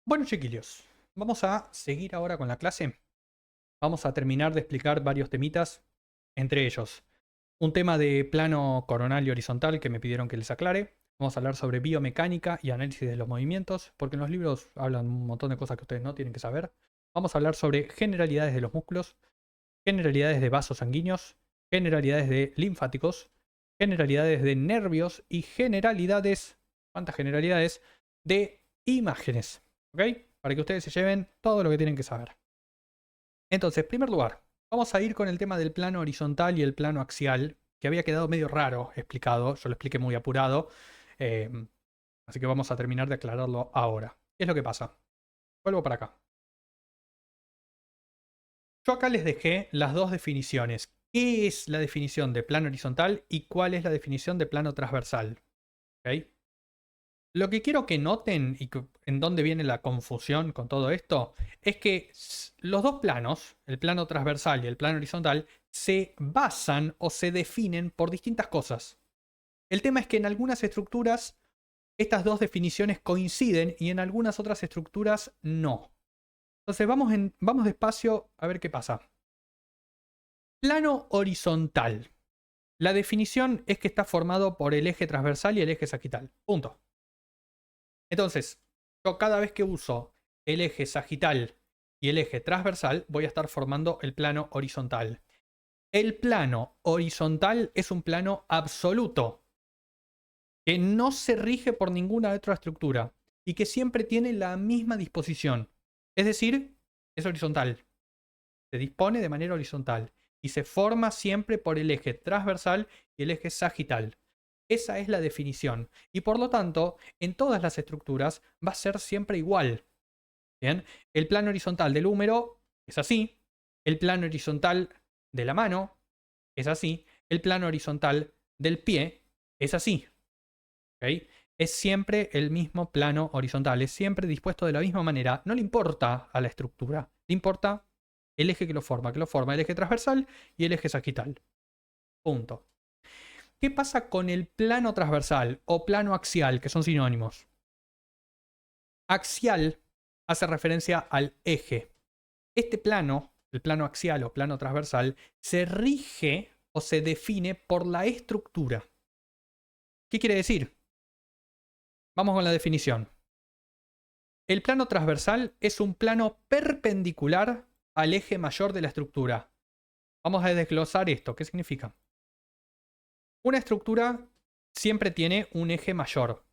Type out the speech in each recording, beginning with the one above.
Bueno, chiquillos, vamos a seguir ahora con la clase. Vamos a terminar de explicar varios temitas, entre ellos un tema de plano coronal y horizontal que me pidieron que les aclare. Vamos a hablar sobre biomecánica y análisis de los movimientos, porque en los libros hablan un montón de cosas que ustedes no tienen que saber. Vamos a hablar sobre generalidades de los músculos, generalidades de vasos sanguíneos, generalidades de linfáticos, generalidades de nervios y generalidades, ¿cuántas generalidades? De imágenes. ¿Ok? Para que ustedes se lleven todo lo que tienen que saber. Entonces, en primer lugar, vamos a ir con el tema del plano horizontal y el plano axial, que había quedado medio raro explicado. Yo lo expliqué muy apurado. eh, Así que vamos a terminar de aclararlo ahora. ¿Qué es lo que pasa? Vuelvo para acá. Yo acá les dejé las dos definiciones. ¿Qué es la definición de plano horizontal y cuál es la definición de plano transversal? ¿Ok? Lo que quiero que noten y en dónde viene la confusión con todo esto es que los dos planos, el plano transversal y el plano horizontal, se basan o se definen por distintas cosas. El tema es que en algunas estructuras estas dos definiciones coinciden y en algunas otras estructuras no. Entonces vamos despacio a ver qué pasa. Plano horizontal. La definición es que está formado por el eje transversal y el eje sagital. Punto. Entonces, yo cada vez que uso el eje sagital y el eje transversal, voy a estar formando el plano horizontal. El plano horizontal es un plano absoluto, que no se rige por ninguna otra estructura y que siempre tiene la misma disposición. Es decir, es horizontal. Se dispone de manera horizontal y se forma siempre por el eje transversal y el eje sagital. Esa es la definición. Y por lo tanto, en todas las estructuras va a ser siempre igual. ¿Bien? El plano horizontal del húmero es así. El plano horizontal de la mano es así. El plano horizontal del pie es así. ¿Ok? Es siempre el mismo plano horizontal. Es siempre dispuesto de la misma manera. No le importa a la estructura. Le importa el eje que lo forma el eje transversal y el eje sagital. Punto. ¿Qué pasa con el plano transversal o plano axial, que son sinónimos? Axial hace referencia al eje. Este plano, el plano axial o plano transversal, se rige o se define por la estructura. ¿Qué quiere decir? Vamos con la definición. El plano transversal es un plano perpendicular al eje mayor de la estructura. Vamos a desglosar esto. ¿Qué significa? Una estructura siempre tiene un eje mayor,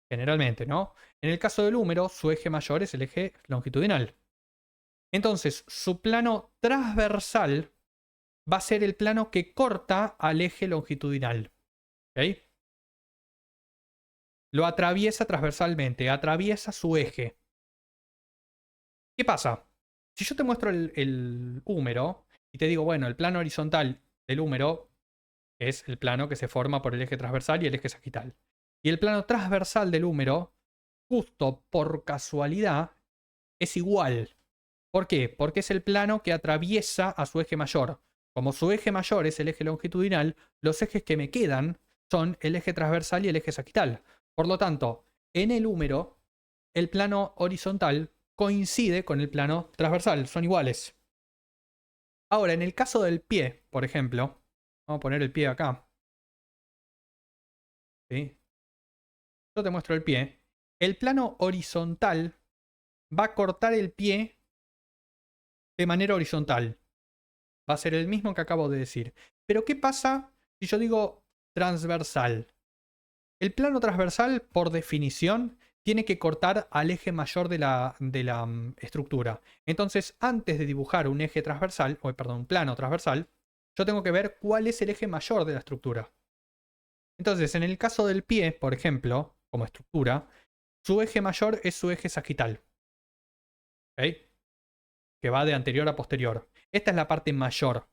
generalmente, ¿no? En el caso del húmero, su eje mayor es el eje longitudinal. Entonces, su plano transversal va a ser el plano que corta al eje longitudinal. ¿Ok? Lo atraviesa transversalmente, atraviesa su eje. ¿Qué pasa? Si yo te muestro el húmero y te digo, bueno, el plano horizontal del húmero es el plano que se forma por el eje transversal y el eje sagital. Y el plano transversal del húmero, justo por casualidad, es igual. ¿Por qué? Porque es el plano que atraviesa a su eje mayor. Como su eje mayor es el eje longitudinal, los ejes que me quedan son el eje transversal y el eje sagital. Por lo tanto, en el húmero, el plano horizontal coincide con el plano transversal, son iguales. Ahora, en el caso del pie, por ejemplo, vamos a poner el pie acá. ¿Sí? Yo te muestro el pie. El plano horizontal va a cortar el pie de manera horizontal. Va a ser el mismo que acabo de decir. Pero ¿qué pasa si yo digo transversal? El plano transversal, por definición, tiene que cortar al eje mayor de la estructura. Entonces, antes de dibujar un eje transversal, o perdón, un plano transversal, yo tengo que ver cuál es el eje mayor de la estructura. Entonces, en el caso del pie, por ejemplo, como estructura, su eje mayor es su eje sagital. ¿Ok? Que va de anterior a posterior. Esta es la parte mayor.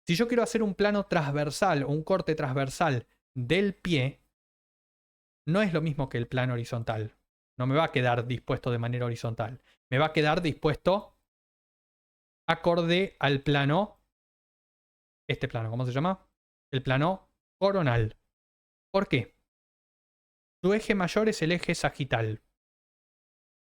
Si yo quiero hacer un plano transversal o un corte transversal del pie, no es lo mismo que el plano horizontal. No me va a quedar dispuesto de manera horizontal. Me va a quedar dispuesto acorde al plano, este plano, ¿cómo se llama? El plano coronal. ¿Por qué? Su eje mayor es el eje sagital.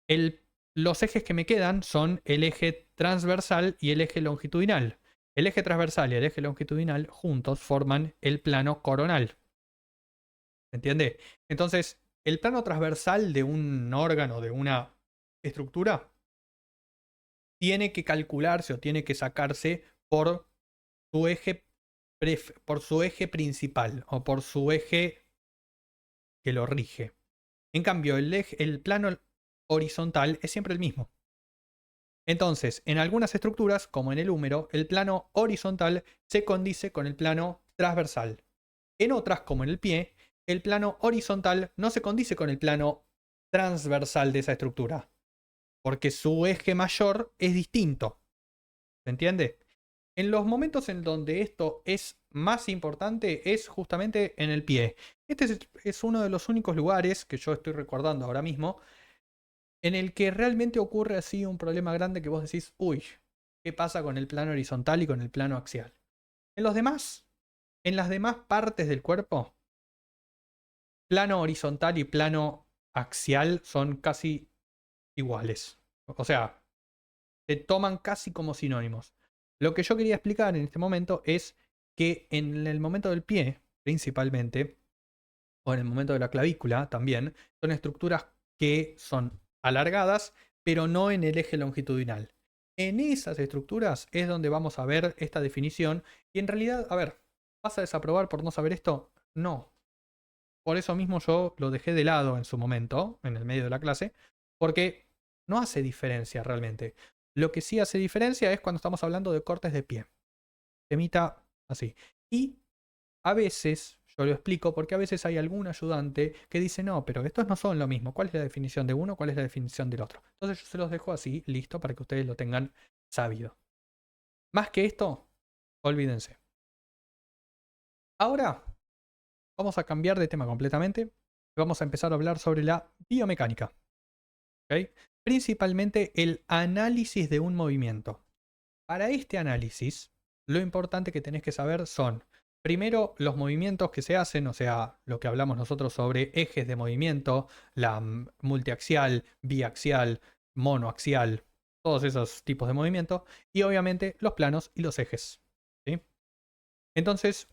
El los ejes que me quedan son el eje transversal y el eje longitudinal. El eje transversal y el eje longitudinal juntos forman el plano coronal. ¿Se entiende? Entonces, el plano transversal de un órgano, de una estructura, tiene que calcularse o tiene que sacarse por su eje, por su eje principal o por su eje que lo rige. En cambio, el plano horizontal es siempre el mismo. Entonces, en algunas estructuras, como en el húmero, el plano horizontal se condice con el plano transversal. En otras, como en el pie, el plano horizontal no se condice con el plano transversal de esa estructura, porque su eje mayor es distinto. ¿Se entiende? En los momentos en donde esto es más importante es justamente en el pie. Este es uno de los únicos lugares que yo estoy recordando ahora mismo en el que realmente ocurre así un problema grande que vos decís, uy, ¿qué pasa con el plano horizontal y con el plano axial? En los demás, en las demás partes del cuerpo, plano horizontal y plano axial son casi iguales. O sea, se toman casi como sinónimos. Lo que yo quería explicar en este momento es que en el momento del pie, principalmente, o en el momento de la clavícula también, son estructuras que son alargadas, pero no en el eje longitudinal. En esas estructuras es donde vamos a ver esta definición. Y en realidad, a ver, ¿vas a desaprobar por no saber esto? No. Por eso mismo yo lo dejé de lado en su momento, en el medio de la clase, porque no hace diferencia realmente. Lo que sí hace diferencia es cuando estamos hablando de cortes de pie. Temita así. Y a veces, yo lo explico porque a veces hay algún ayudante que dice, no, pero estos no son lo mismo. ¿Cuál es la definición de uno? ¿Cuál es la definición del otro? Entonces yo se los dejo así, listo, para que ustedes lo tengan sabido. Más que esto, olvídense. Ahora vamos a cambiar de tema completamente. Vamos a empezar a hablar sobre la biomecánica. ¿Okay? Principalmente el análisis de un movimiento. Para este análisis, lo importante que tenés que saber son, primero, los movimientos que se hacen, o sea, lo que hablamos nosotros sobre ejes de movimiento, la multiaxial, biaxial, monoaxial, todos esos tipos de movimiento, y obviamente los planos y los ejes. ¿Sí? Entonces,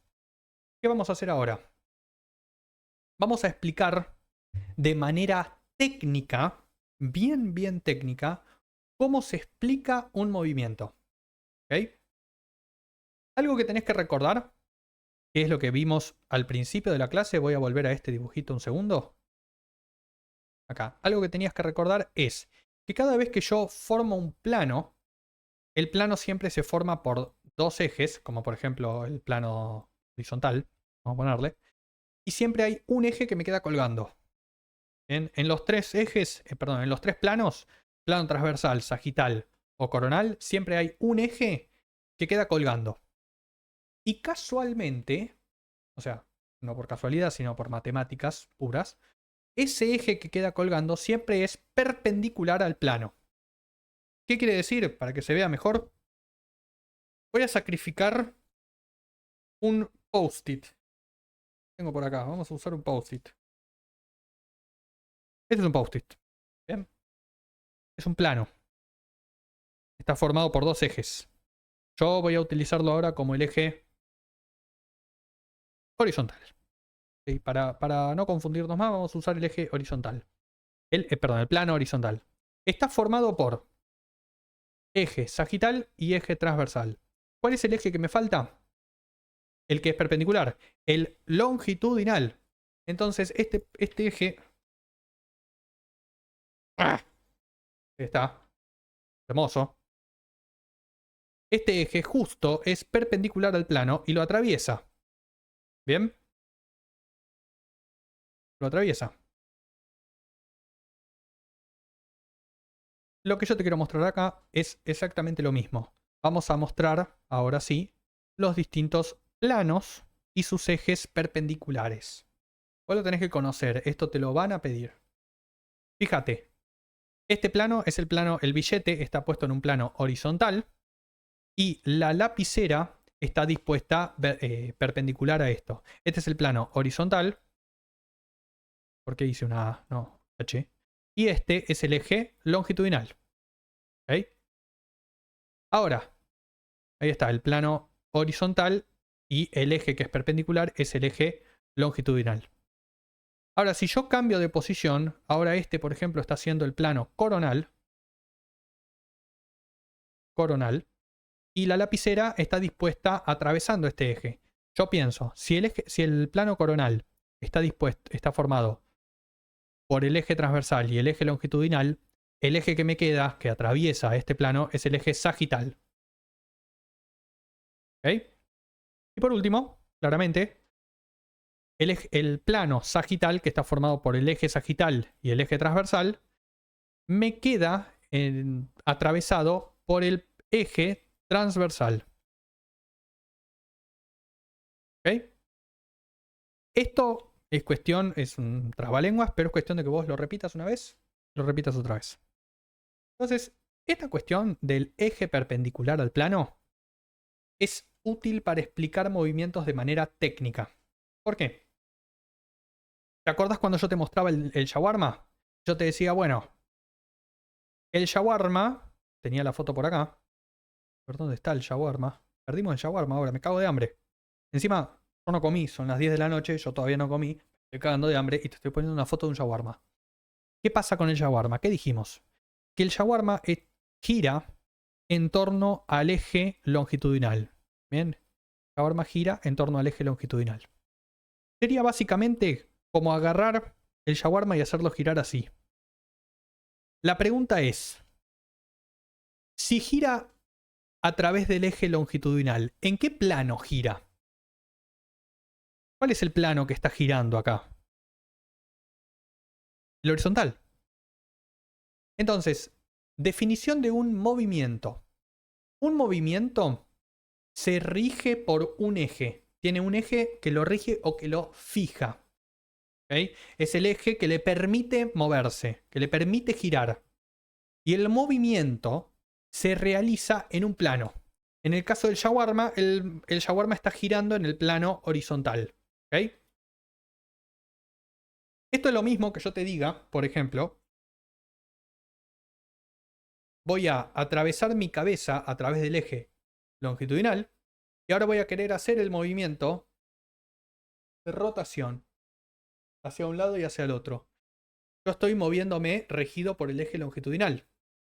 ¿qué vamos a hacer ahora? Vamos a explicar de manera técnica, bien técnica, cómo se explica un movimiento. ¿Ok? Algo que tenés que recordar, que es lo que vimos al principio de la clase, voy a volver a este dibujito un segundo. Acá. Algo que tenías que recordar es que cada vez que yo formo un plano, el plano siempre se forma por dos ejes, como por ejemplo el plano horizontal, vamos a ponerle, y siempre hay un eje que me queda colgando. En los tres ejes, perdón, en los tres planos, plano transversal, sagital o coronal, siempre hay un eje que queda colgando. Y casualmente, o sea, no por casualidad, sino por matemáticas puras, ese eje que queda colgando siempre es perpendicular al plano. ¿Qué quiere decir? Para que se vea mejor, voy a sacrificar un post-it. Tengo por acá, vamos a usar un post-it. Este es un post-it. ¿Bien? Es un plano. Está formado por dos ejes. Yo voy a utilizarlo ahora como el eje horizontal. ¿Sí? Para no confundirnos más, vamos a usar el eje horizontal. Perdón, el plano horizontal. Está formado por eje sagital y eje transversal. ¿Cuál es el eje que me falta? El que es perpendicular. El longitudinal. Entonces, este eje... ¡Ah! Está. Hermoso. Este eje justo es perpendicular al plano y lo atraviesa. ¿Bien? Lo atraviesa. Lo que yo te quiero mostrar acá es exactamente lo mismo. Vamos a mostrar, ahora sí, los distintos planos y sus ejes perpendiculares. Vos lo tenés que conocer, esto te lo van a pedir. Fíjate, este plano es el plano, el billete está puesto en un plano horizontal y la lapicera está dispuesta perpendicular a esto. Este es el plano horizontal. ¿Por qué hice una A? No, H. y este es el eje longitudinal. ¿Ok? Ahora, ahí está el plano horizontal y el eje que es perpendicular es el eje longitudinal. Ahora, si yo cambio de posición, ahora este, por ejemplo, está haciendo el plano coronal, y la lapicera está dispuesta atravesando este eje. Yo pienso, si el plano coronal está formado por el eje transversal y el eje longitudinal, el eje que me queda, que atraviesa este plano, es el eje sagital. ¿Ok? Y por último, claramente, el plano sagital, que está formado por el eje sagital y el eje transversal, me queda atravesado por el eje transversal. ¿Ok? Esto es un trabalenguas, pero es cuestión de que vos lo repitas una vez, lo repitas otra vez. Entonces, esta cuestión del eje perpendicular al plano es útil para explicar movimientos de manera técnica. ¿Por qué? ¿Te acordás cuando yo te mostraba el shawarma? Yo te decía, bueno, el shawarma, tenía la foto por acá. A ver dónde está el shawarma. Perdimos el shawarma ahora, me cago de hambre. Encima, yo no comí, son las 10 de la noche, yo todavía no comí, estoy cagando de hambre y te estoy poniendo una foto de un shawarma. ¿Qué pasa con el shawarma? ¿Qué dijimos? Que el shawarma gira en torno al eje longitudinal. Bien, el shawarma gira en torno al eje longitudinal. Sería básicamente como agarrar el shawarma y hacerlo girar así. La pregunta es, si gira a través del eje longitudinal, ¿en qué plano gira? ¿Cuál es el plano que está girando acá? El horizontal. Entonces, definición de un movimiento. Un movimiento se rige por un eje. Tiene un eje que lo rige o que lo fija. ¿Okay? Es el eje que le permite moverse, que le permite girar. Y el movimiento se realiza en un plano. En el caso del shawarma, el shawarma está girando en el plano horizontal. ¿Okay? Esto es lo mismo que yo te diga, por ejemplo, voy a atravesar mi cabeza a través del eje longitudinal y ahora voy a querer hacer el movimiento de rotación hacia un lado y hacia el otro. Yo estoy moviéndome regido por el eje longitudinal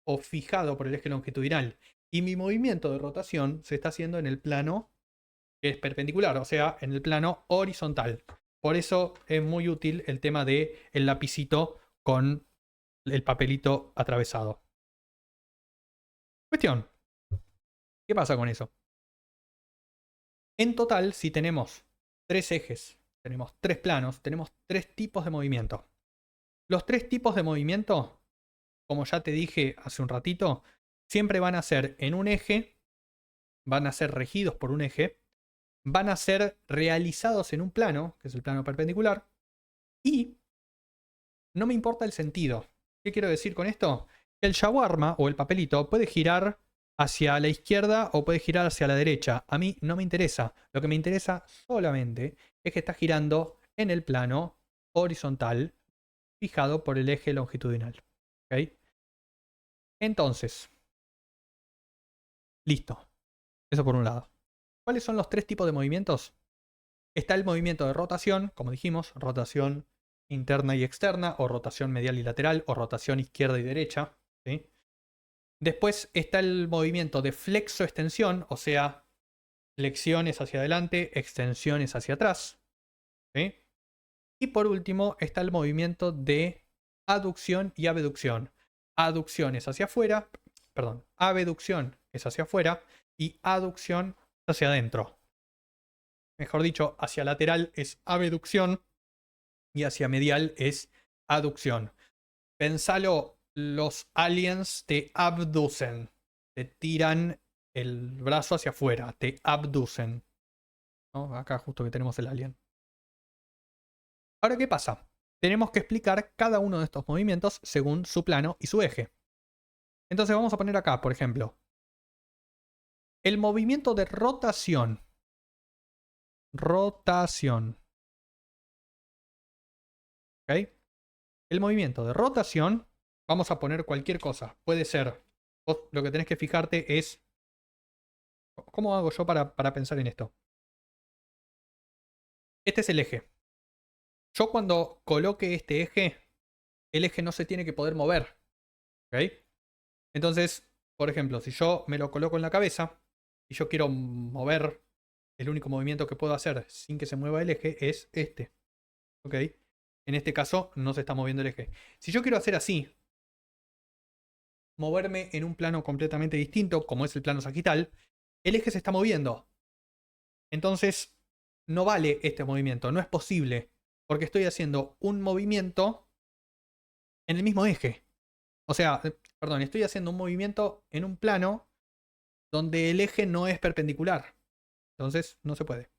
o fijado por el eje longitudinal y mi movimiento de rotación se está haciendo en el plano que es perpendicular, o sea, en el plano horizontal. Por eso es muy útil el tema de el lapicito con el papelito atravesado. Cuestión, ¿qué pasa con eso? En total, si tenemos 3 ejes, tenemos 3 planos, tenemos 3 tipos de movimiento. Los 3 tipos de movimiento, como ya te dije hace un ratito, siempre van a ser en un eje, van a ser regidos por un eje, van a ser realizados en un plano, que es el plano perpendicular, y no me importa el sentido. ¿Qué quiero decir con esto? El shawarma o el papelito puede girar hacia la izquierda o puede girar hacia la derecha. A mí no me interesa. Lo que me interesa solamente es que está girando en el plano horizontal fijado por el eje longitudinal. ¿Ok? Entonces, listo. Eso por un lado. ¿Cuáles son los 3 tipos de movimientos? Está el movimiento de rotación, como dijimos, rotación interna y externa, o rotación medial y lateral, o rotación izquierda y derecha. ¿Sí? Después está el movimiento de flexo-extensión, o sea, flexiones hacia adelante, extensiones hacia atrás. ¿Sí? Y por último está el movimiento de aducción y abducción. Aducción es hacia afuera, perdón, abducción es hacia afuera y aducción hacia adentro. Mejor dicho, hacia lateral es abducción y hacia medial es aducción. Pensalo, los aliens te abducen, te tiran el brazo hacia afuera, te abducen. ¿No? Acá justo que tenemos el alien. Ahora, ¿qué pasa? Tenemos que explicar cada uno de estos movimientos según su plano y su eje. Entonces vamos a poner acá, por ejemplo, el movimiento de rotación. Rotación. ¿Ok? El movimiento de rotación vamos a poner cualquier cosa. Puede ser, vos lo que tenés que fijarte es, ¿cómo hago yo para pensar en esto? Este es el eje. Yo cuando coloque este eje, el eje no se tiene que poder mover. ¿Ok? Entonces, por ejemplo, si yo me lo coloco en la cabeza y yo quiero mover, el único movimiento que puedo hacer sin que se mueva el eje es este. ¿Ok? En este caso no se está moviendo el eje. Si yo quiero hacer así, moverme en un plano completamente distinto, como es el plano sagital, el eje se está moviendo. Entonces, no vale este movimiento, no es posible, porque estoy haciendo un movimiento en el mismo eje. O sea, perdón, estoy haciendo un movimiento en un plano donde el eje no es perpendicular. Entonces, no se puede.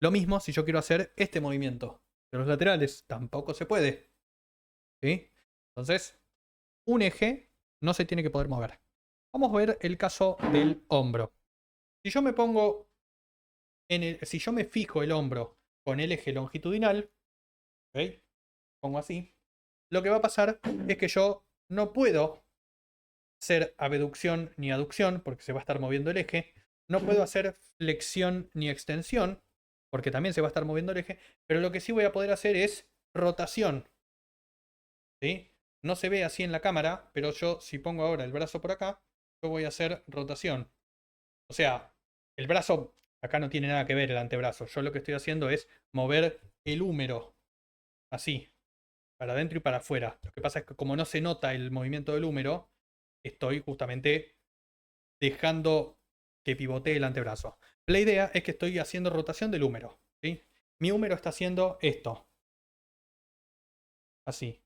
Lo mismo si yo quiero hacer este movimiento de los laterales, tampoco se puede. ¿Sí? Entonces, un eje no se tiene que poder mover. Vamos a ver el caso del hombro. Si yo me pongo si yo me fijo el hombro con el eje longitudinal, ¿ok? Pongo así, lo que va a pasar es que yo no puedo hacer abducción ni aducción porque se va a estar moviendo el eje. No puedo hacer flexión ni extensión porque también se va a estar moviendo el eje. Pero lo que sí voy a poder hacer es rotación. ¿Sí? No se ve así en la cámara, pero yo si pongo ahora el brazo por acá, yo voy a hacer rotación. O sea, el brazo acá no tiene nada que ver el antebrazo. Yo lo que estoy haciendo es mover el húmero así, para adentro y para afuera. Lo que pasa es que como no se nota el movimiento del húmero, estoy justamente dejando que pivotee el antebrazo. La idea es que estoy haciendo rotación del húmero. ¿Sí? Mi húmero está haciendo esto. Así.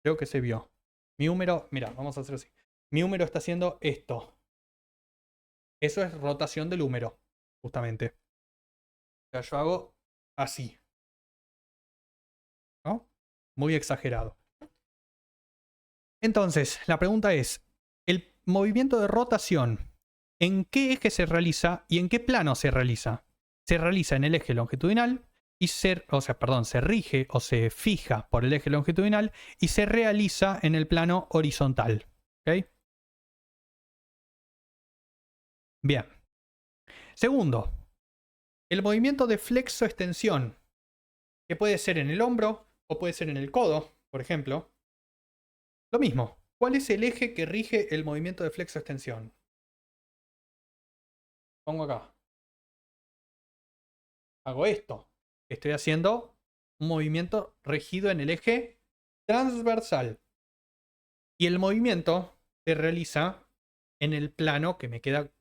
Creo que se vio. Mi húmero, mira, vamos a hacer así. Mi húmero está haciendo esto. Eso es rotación del húmero, justamente. O sea, yo hago así. ¿No? Muy exagerado. Entonces, la pregunta es, ¿el movimiento de rotación en qué eje se realiza y en qué plano se realiza? Se realiza en el eje longitudinal y se rige o se fija por el eje longitudinal y se realiza en el plano horizontal. ¿Ok? Bien. Segundo, el movimiento de flexo-extensión, que puede ser en el hombro o puede ser en el codo, por ejemplo. Lo mismo, ¿cuál es el eje que rige el movimiento de flexo-extensión? Pongo acá. Hago esto. Estoy haciendo un movimiento regido en el eje transversal. Y el movimiento se realiza en el plano que me queda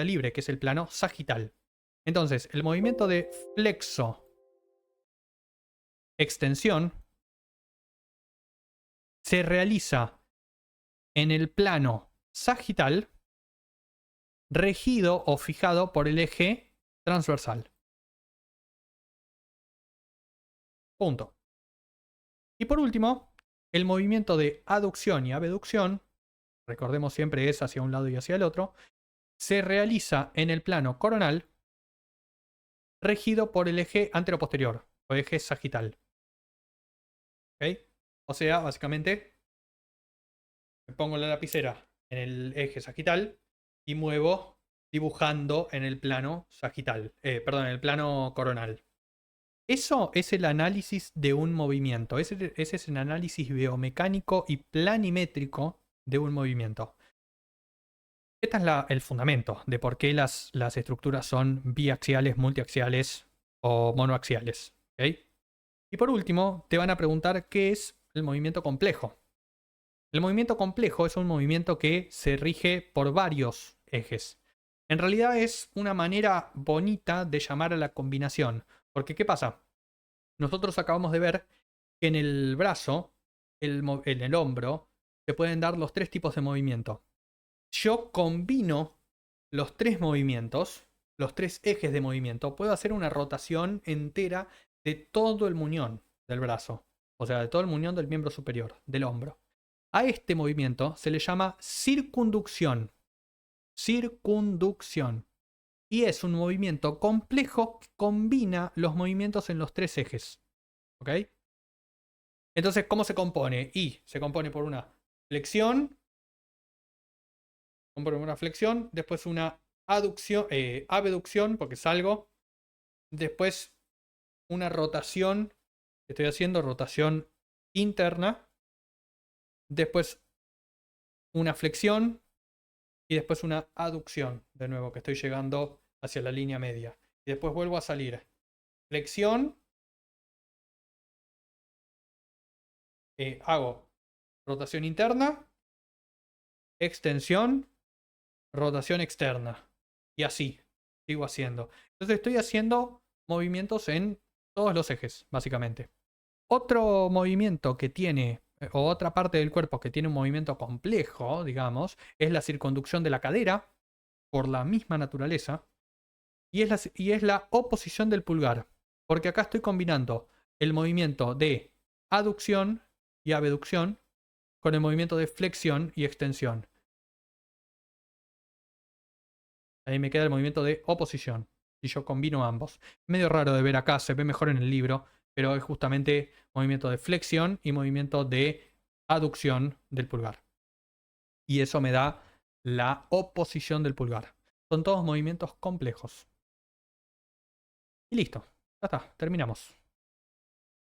libre, que es el plano sagital. Entonces, el movimiento de flexo extensión se realiza en el plano sagital regido o fijado por el eje transversal. Punto. Y por último, el movimiento de aducción y abducción, recordemos siempre es hacia un lado y hacia el otro, se realiza en el plano coronal regido por el eje anteroposterior o eje sagital. ¿Ok? O sea, básicamente, me pongo la lapicera en el eje sagital y muevo dibujando en el plano sagital, perdón, en el plano coronal. Eso es el análisis de un movimiento. Ese es el análisis biomecánico y planimétrico de un movimiento. Este es el fundamento de por qué las estructuras son biaxiales, multiaxiales o monoaxiales. ¿Okay? Y por último, te van a preguntar qué es el movimiento complejo. El movimiento complejo es un movimiento que se rige por varios ejes. En realidad es una manera bonita de llamar a la combinación. Porque, ¿qué pasa? Nosotros acabamos de ver que en el brazo, en el hombro, se pueden dar los tres tipos de movimiento. Yo combino los tres movimientos, los tres ejes de movimiento, puedo hacer una rotación entera de todo el muñón del brazo. O sea, de todo el muñón del miembro superior, del hombro. A este movimiento se le llama circunducción. Circunducción. Y es un movimiento complejo que combina los movimientos en los tres ejes. ¿Ok? Entonces, ¿cómo se compone? Y se compone por una flexión, una flexión, después una aducción, abducción, porque salgo, después una rotación, estoy haciendo rotación interna, después una flexión y después una aducción, de nuevo, que estoy llegando hacia la línea media. Y después vuelvo a salir. Flexión, hago rotación interna, extensión, rotación externa. Y así, sigo haciendo. Entonces estoy haciendo movimientos en todos los ejes, básicamente. Otro movimiento que tiene, o otra parte del cuerpo que tiene un movimiento complejo, digamos, es la circunducción de la cadera, por la misma naturaleza, y es la oposición del pulgar, porque acá estoy combinando el movimiento de aducción y abducción con el movimiento de flexión y extensión. Ahí me queda el movimiento de oposición. Y yo combino ambos. Medio raro de ver acá, se ve mejor en el libro, pero es justamente movimiento de flexión y movimiento de aducción del pulgar. Y eso me da la oposición del pulgar. Son todos movimientos complejos. Y listo. Ya está, terminamos.